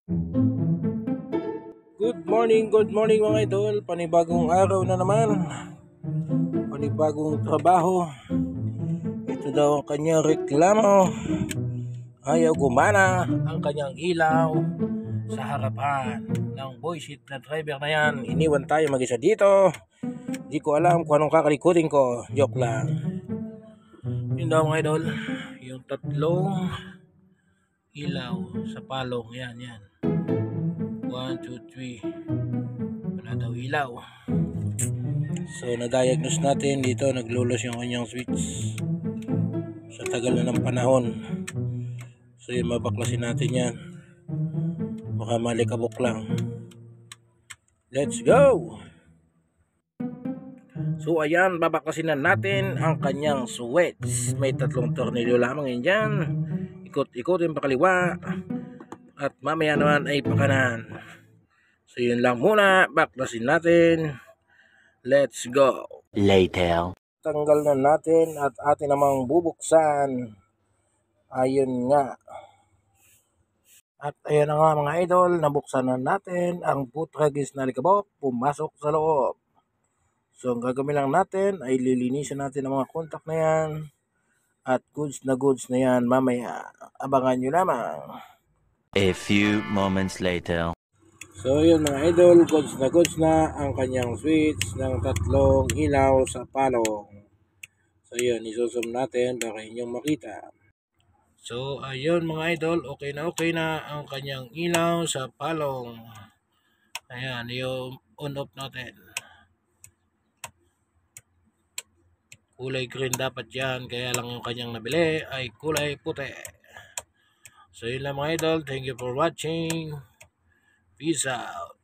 Good morning mga idol. Panibagong araw na naman. Panibagong trabaho. Ito daw ang kanyang reklamo. Ayaw gumana ang kanyang ilaw sa harapan ng bullshit na driver na yan. Iniwan tayo mag-isa dito. Di ko alam kung anong kakalikutin ko. Joke lang. Yun daw mga idol. Yung tatlong ilaw sa palong. Yan. 1, 2, 3. Wala daw ilaw. So na-diagnose natin dito, naglulos yung kanyang switch sa tagal na ng panahon. So yun, mabaklasin natin yan. Baka malikabok lang. Let's go! So ayan, babaklasin na natin ang kanyang switch. May 3 tornilyo lamang yun dyan. Ikot-ikotin pa kaliwa at mamaya naman ay pakanan. So yun lang muna, baklasin natin. Let's go! Later. Tanggal na natin at atin namang bubuksan. Ayun nga. At ayan na nga mga idol, nabuksan na natin ang putragis na likabok, pumasok sa loob. So ang gagawin lang natin ay lilinisin natin ang mga kontak na yan. At goods na yan mamaya. Abangan nyo lamang. A few moments later. So yun mga idol, goods na ang kanyang switch ng 3 ilaw sa palong. So yun, isusum natin para inyong makita. So ayun mga idol, okay na ang kanyang ilaw sa palong. Ayan, yung on-off natin. Kulay green dapat yan, kaya lang yung kanyang nabili ay kulay puti. So yun lang mga idol, thank you for watching. Peace out.